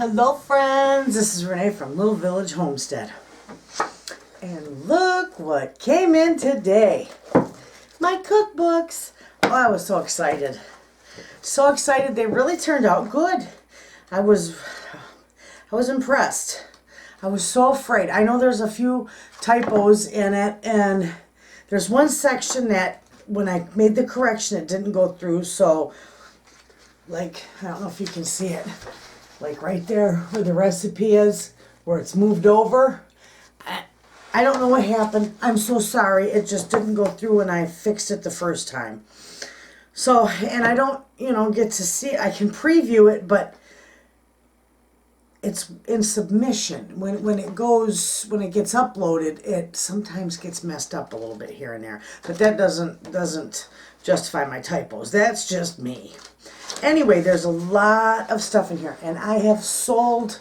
Hello friends, this is Renee from Little Village Homestead. And look what came in today. My cookbooks. Oh, I was so excited. So excited. They really turned out good. I was impressed. I was so afraid. I know there's a few typos in it, and there's one section that when I made the correction it didn't go through, so like, I don't know if you can see it. Like right there where the recipe is, where it's moved over. I don't know what happened. I'm so sorry. It just didn't go through when I fixed it the first time. So, and I don't, get to see it. I can preview it, but it's in submission. When it gets uploaded, it sometimes gets messed up a little bit here and there. But that doesn't justify my typos. That's just me. Anyway, there's a lot of stuff in here, and I have sold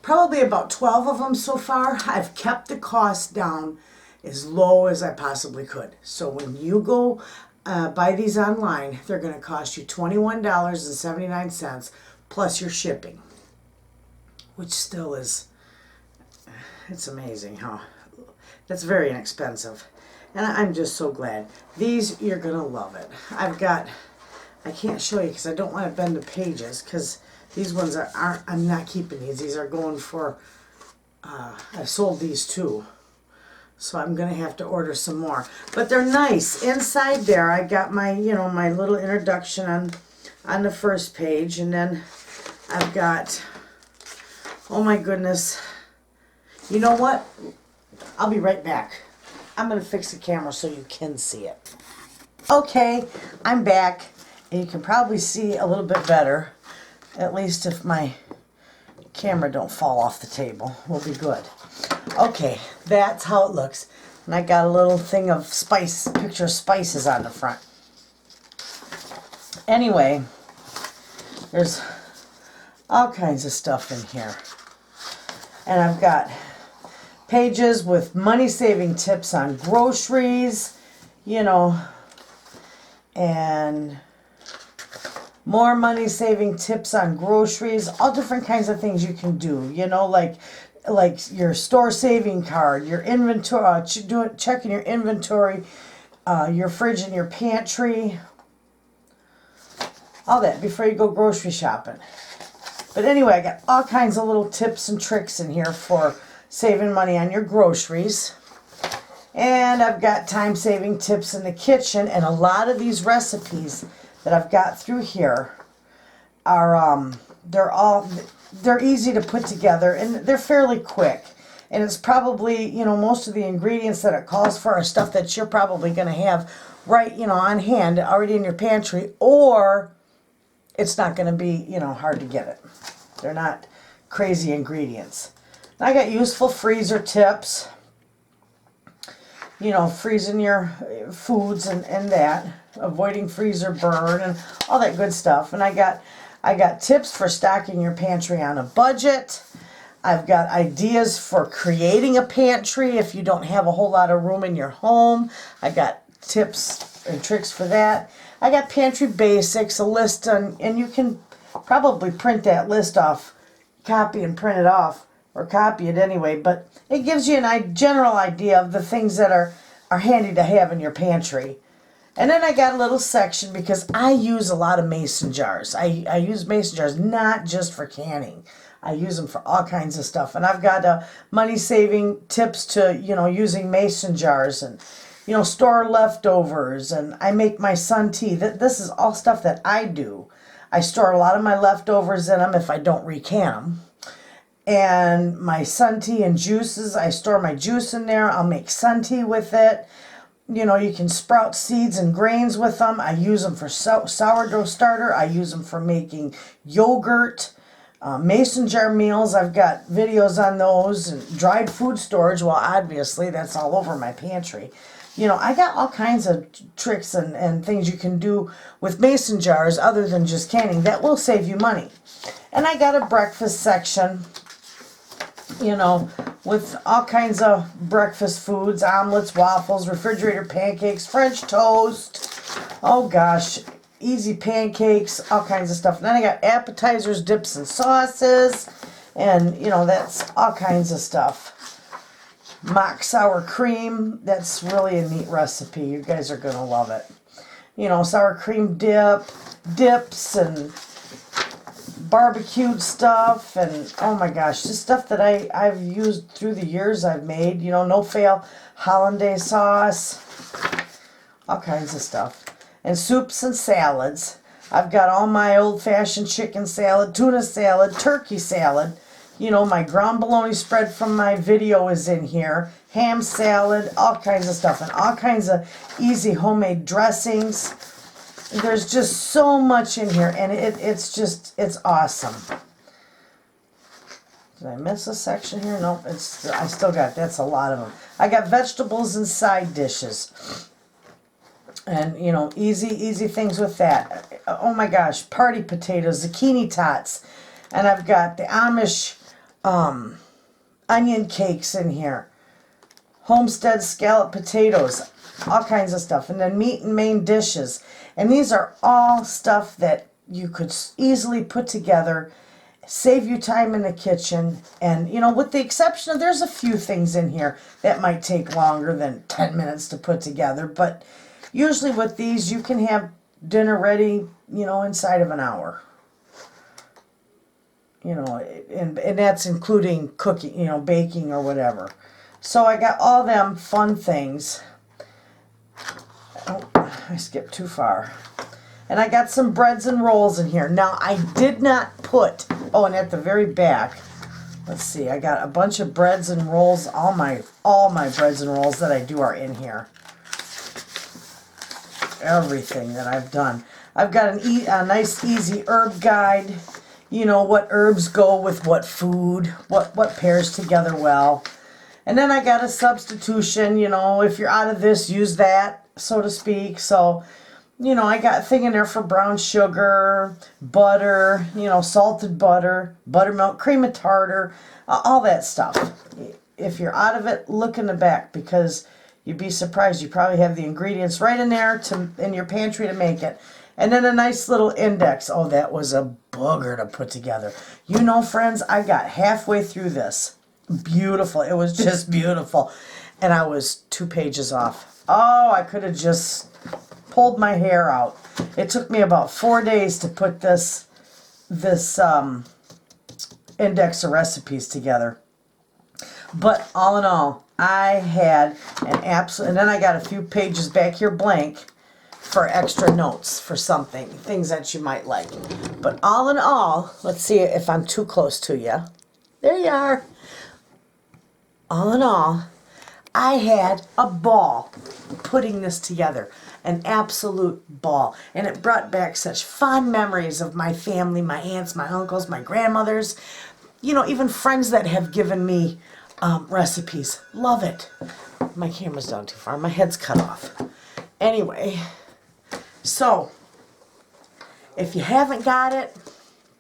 probably about 12 of them so far. I've kept the cost down as low as I possibly could. So when you go buy these online, they're going to cost you $21.79 plus your shipping, which still is, it's amazing, huh? That's very inexpensive, and I'm just so glad. These, you're going to love it. I can't show you because I don't want to bend the pages, because these ones I'm not keeping these. These are going for, I've sold these too. So I'm going to have to order some more. But they're nice. Inside there I got my, my little introduction on the first page. And then I've got, oh my goodness. You know what? I'll be right back. I'm going to fix the camera so you can see it. Okay, I'm back. And you can probably see a little bit better, at least if my camera don't fall off the table. We'll be good. Okay, that's how it looks. And I got a little thing of picture of spices on the front. Anyway, there's all kinds of stuff in here. And I've got pages with money-saving tips on groceries, and more money-saving tips on groceries, all different kinds of things you can do, like your store saving card, your inventory, checking your inventory, your fridge and your pantry, all that before you go grocery shopping. But anyway, I got all kinds of little tips and tricks in here for saving money on your groceries. And I've got time-saving tips in the kitchen, and a lot of these recipes that I've got through here are they're easy to put together, and they're fairly quick. And it's probably, most of the ingredients that it calls for are stuff that you're probably going to have right, on hand already in your pantry, or it's not going to be, hard to get it. They're not crazy ingredients. I got useful freezer tips. Freezing your foods and that, avoiding freezer burn and all that good stuff. And I got tips for stocking your pantry on a budget. I've got ideas for creating a pantry if you don't have a whole lot of room in your home. I got tips and tricks for that. I got pantry basics, a list and you can probably print that list off, copy and print it off, or copy it anyway, but it gives you a general idea of the things that are handy to have in your pantry. And then I got a little section because I use a lot of mason jars. I use mason jars not just for canning. I use them for all kinds of stuff. And I've got money-saving tips to, using mason jars and, store leftovers. And I make my sun tea. This is all stuff that I do. I store a lot of my leftovers in them if I don't recant them. And my sun tea and juices, I store my juice in there. I'll make sun tea with it. You can sprout seeds and grains with them. I use them for sourdough starter. I use them for making yogurt. Mason jar meals, I've got videos on those. And dried food storage, well, obviously, that's all over my pantry. I got all kinds of tricks and things you can do with mason jars other than just canning that will save you money. And I got a breakfast section, with all kinds of breakfast foods, omelets, waffles, refrigerator pancakes, French toast. Oh gosh, easy pancakes, all kinds of stuff. And then I got appetizers, dips, and sauces. And, you know, that's all kinds of stuff. Mock sour cream. That's really a neat recipe. You guys are going to love it. You know, sour cream dips, and barbecued stuff. And, oh my gosh, just stuff that I've used through the years I've made. You know, no-fail hollandaise sauce. All kinds of stuff. And soups and salads. I've got all my old-fashioned chicken salad, tuna salad, turkey salad. You know, my ground bologna spread from my video is in here. Ham salad, all kinds of stuff. And all kinds of easy homemade dressings. There's just so much in here. And it's awesome. Did I miss a section here? Nope. I still got, that's a lot of them. I got vegetables and side dishes. And, you know, easy things with that. Oh my gosh, party potatoes, zucchini tots. And I've got the Amish onion cakes in here. Homestead scallop potatoes, all kinds of stuff. And then meat and main dishes. And these are all stuff that you could easily put together, save you time in the kitchen. And, you know, with the exception of, there's a few things in here that might take longer than 10 minutes to put together. But usually with these, you can have dinner ready, you know, inside of an hour. You know, and that's including cooking, you know, baking or whatever. So I got all them fun things. Oh, I skipped too far. And I got some breads and rolls in here. Now, I did not put, oh, and at the very back, let's see, I got a bunch of breads and rolls. All my breads and rolls that I do are in here. Everything that I've done. I've got a nice easy herb guide. You know, what herbs go with what food, what pairs together well. And then I got a substitution, you know, if you're out of this, use that, so to speak. So, you know, I got a thing in there for brown sugar, butter, you know, salted butter, buttermilk, cream of tartar, all that stuff. If you're out of it, look in the back, because you'd be surprised. You probably have the ingredients right in there in your pantry to make it. And then a nice little index. Oh, that was a booger to put together. You know, friends, I got halfway through this. Beautiful. It was just beautiful. And I was 2 pages off. Oh, I could have just pulled my hair out. It took me about 4 days to put this index of recipes together. But all in all, I had an absolute, and then I got a few pages back here blank for extra notes for something, things that you might like. But all in all, let's see if I'm too close to you. There you are. All in all, I had a ball putting this together. An absolute ball. And it brought back such fond memories of my family, my aunts, my uncles, my grandmothers. You know, even friends that have given me recipes. Love it. My camera's down too far. My head's cut off. Anyway, so if you haven't got it,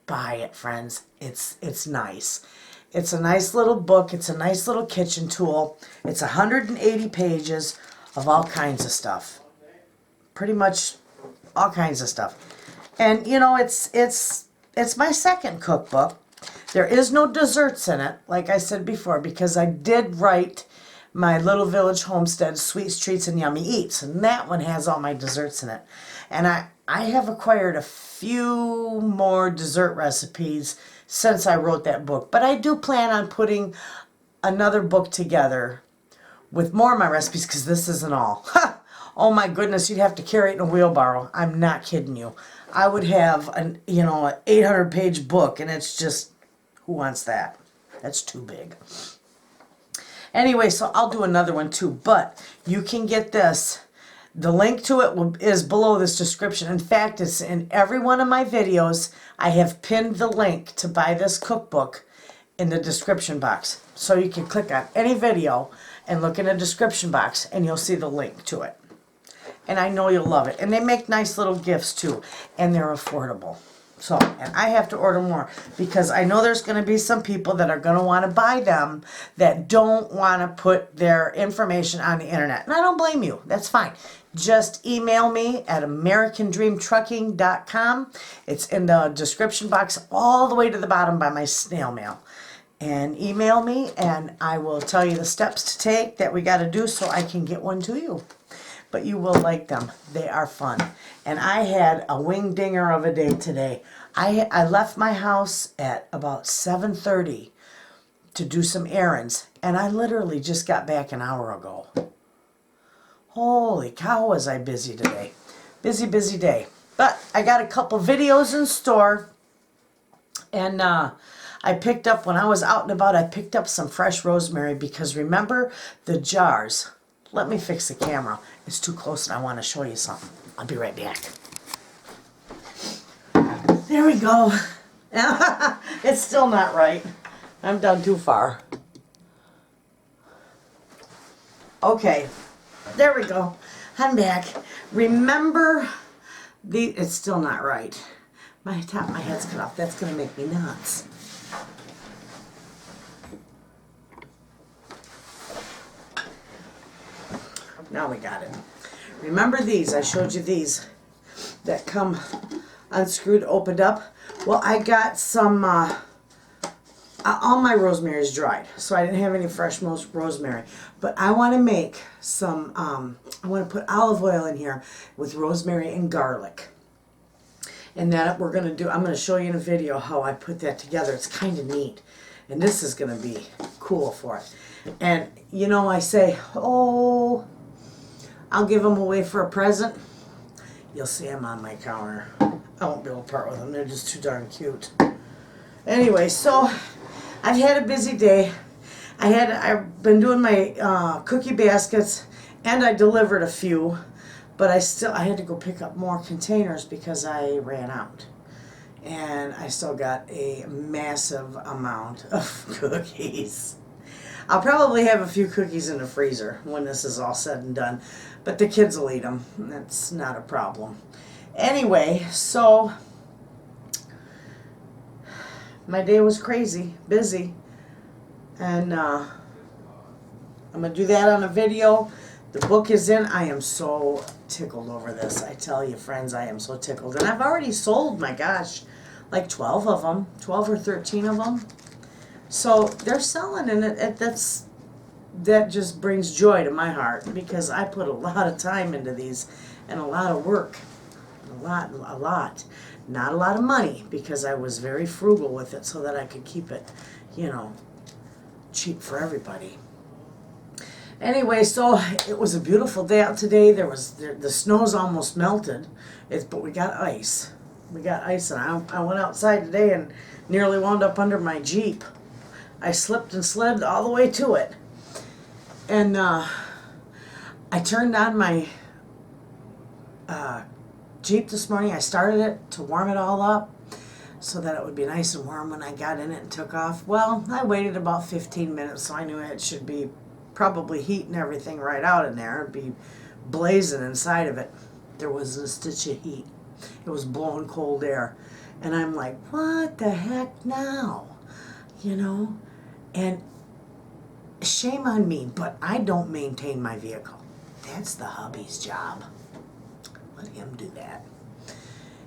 buy it, friends. It's nice. It's a nice little book. It's a nice little kitchen tool. It's 180 pages of all kinds of stuff. Pretty much all kinds of stuff. And you know, it's my second cookbook. There is no desserts in it, like I said before, because I did write my Little Village Homestead Sweets, Treats, and Yummy Eats, and that one has all my desserts in it. And I have acquired a few more dessert recipes since I wrote that book, but I do plan on putting another book together with more of my recipes, because this isn't all. Oh my goodness, you'd have to carry it in a wheelbarrow. I'm not kidding you. I would have an 800-page book, and it's just, who wants that? That's too big. Anyway, so I'll do another one too, but you can get this. The link to it is below this description. In fact, it's in every one of my videos. I have pinned the link to buy this cookbook in the description box. So you can click on any video and look in the description box, and you'll see the link to it. And I know you'll love it. And they make nice little gifts too, and they're affordable. So, and I have to order more because I know there's going to be some people that are going to want to buy them that don't want to put their information on the internet. And I don't blame you. That's fine. Just email me at americandreamtrucking.com. It's in the description box all the way to the bottom by my snail mail. And email me and I will tell you the steps to take that we got to do so I can get one to you. But you will like them. They are fun. And I had a wing dinger of a day today. I left my house at about 7:30 to do some errands. And I literally just got back an hour ago. Holy cow, was I busy today. Busy, busy day. But I got a couple videos in store. And I picked up, when I was out and about, I picked up some fresh rosemary. Because remember the jars. Let me fix the camera. It's too close and I want to show you something. I'll be right back. There we go. It's still not right. I'm done too far. Okay. There we go. I'm back. Remember it's still not right. My top of my head's cut off. That's going to make me nuts. Now we got it. Remember these? I showed you these that come unscrewed, opened up. Well, I got some, all my rosemary is dried, so I didn't have any fresh rosemary. But I want to make some, I want to put olive oil in here with rosemary and garlic. And that we're going to do, I'm going to show you in a video how I put that together. It's kind of neat. And this is going to be cool for it. And, you know, I say, oh, I'll give them away for a present. You'll see them on my counter. I won't be able to part with them. They're just too darn cute. Anyway, so I've had a busy day. I've been doing my cookie baskets, and I delivered a few, but I had to go pick up more containers because I ran out. And I still got a massive amount of cookies. I'll probably have a few cookies in the freezer when this is all said and done. But the kids will eat them. That's not a problem. Anyway, so my day was crazy, busy. And I'm going to do that on a video. The book is in. I am so tickled over this. I tell you, friends, I am so tickled. And I've already sold, my gosh, like 12 of them. 12 or 13 of them. So they're selling, and that just brings joy to my heart because I put a lot of time into these and a lot of work, a lot, not a lot of money because I was very frugal with it so that I could keep it, you know, cheap for everybody. Anyway, so it was a beautiful day out today. The snow's almost melted, but we got ice. We got ice, and I went outside today and nearly wound up under my Jeep. I slipped and slid all the way to it. And I turned on my Jeep this morning. I started it to warm it all up so that it would be nice and warm when I got in it and took off. Well, I waited about 15 minutes, so I knew it should be probably heating everything right out in there. It'd be blazing inside of it. There wasn't a stitch of heat. It was blowing cold air. And I'm like, what the heck now? You know? And shame on me, but I don't maintain my vehicle. That's the hubby's job. Let him do that.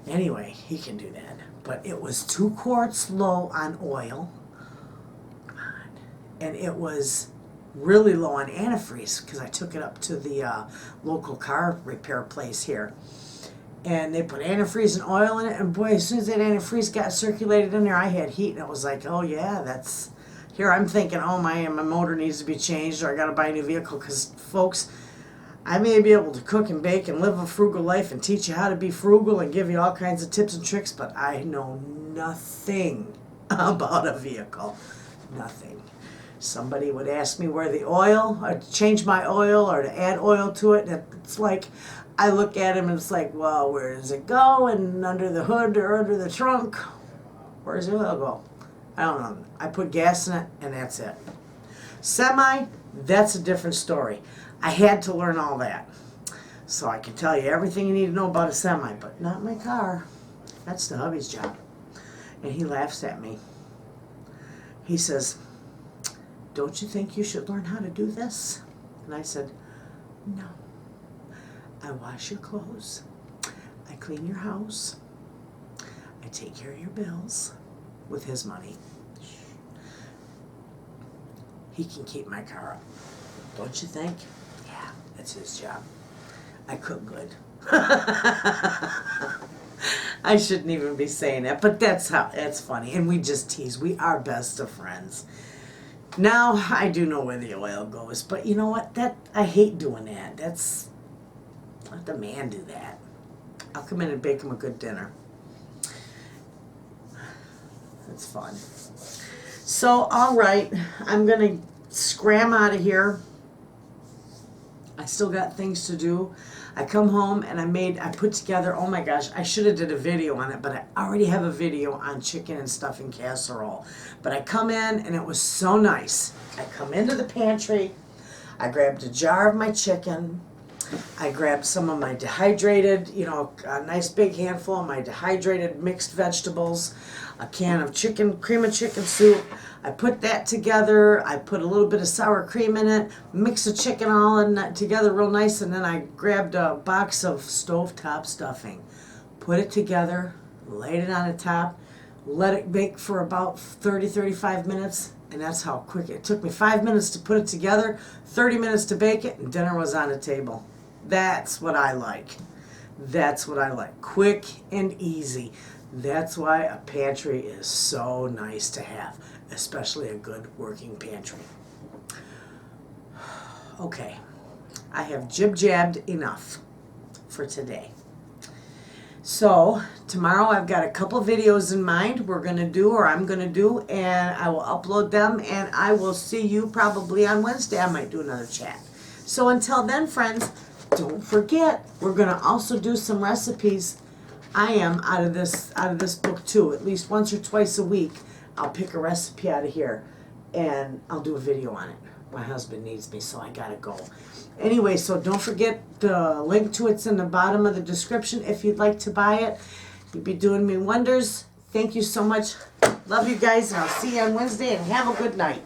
Anyway, he can do that. But it was 2 quarts low on oil. And it was really low on antifreeze because I took it up to the local car repair place here. And they put antifreeze and oil in it. And boy, as soon as that antifreeze got circulated in there, I had heat. And it was like, oh yeah, that's... Here I'm thinking, oh my motor needs to be changed or I got to buy a new vehicle because, folks, I may be able to cook and bake and live a frugal life and teach you how to be frugal and give you all kinds of tips and tricks, but I know nothing about a vehicle. Nothing. Somebody would ask me where the oil, or to change my oil or to add oil to it, and it's like, I look at him and it's like, well, where does it go? And under the hood or under the trunk? Where does the oil go? I don't know. I put gas in it, and that's it. Semi, that's a different story. I had to learn all that. So I can tell you everything you need to know about a semi, but not my car. That's the hubby's job. And he laughs at me. He says, don't you think you should learn how to do this? And I said, no. I wash your clothes. I clean your house. I take care of your bills with his money. He can keep my car up. Don't you think? Yeah, that's his job. I cook good. I shouldn't even be saying that, but that's funny. And we just tease. We are best of friends. Now, I do know where the oil goes, but you know what? I hate doing that. Let the man do that. I'll come in and bake him a good dinner. That's fun. So, all right, I'm going to scram out of here. I still got things to do. I come home and I put together, oh my gosh, I should have did a video on it, but I already have a video on chicken and stuffing casserole. But I come in and it was so nice. I come into the pantry, I grabbed a jar of my chicken, I grabbed some of my dehydrated, a nice big handful of my dehydrated mixed vegetables, a can of cream of chicken soup. I put that together. I put a little bit of sour cream in it, mix the chicken all in together real nice, and then I grabbed a box of stovetop stuffing. Put it together, laid it on the top, let it bake for about 30-35 minutes, and that's how quick it took me. 5 minutes to put it together, 30 minutes to bake it, and dinner was on the table. That's what I like. That's what I like. Quick and easy. That's why a pantry is so nice to have, especially a good working pantry. Okay, I have jib-jabbed enough for today. So tomorrow I've got a couple videos in mind I'm going to do, and I will upload them, and I will see you probably on Wednesday. I might do another chat. So until then, friends, don't forget, we're going to also do some recipes. I am out of this book too. At least once or twice a week, I'll pick a recipe out of here, and I'll do a video on it. My husband needs me, so I gotta go. Anyway, so don't forget the link to it's in the bottom of the description if you'd like to buy it. You'd be doing me wonders. Thank you so much. Love you guys, and I'll see you on Wednesday, and have a good night.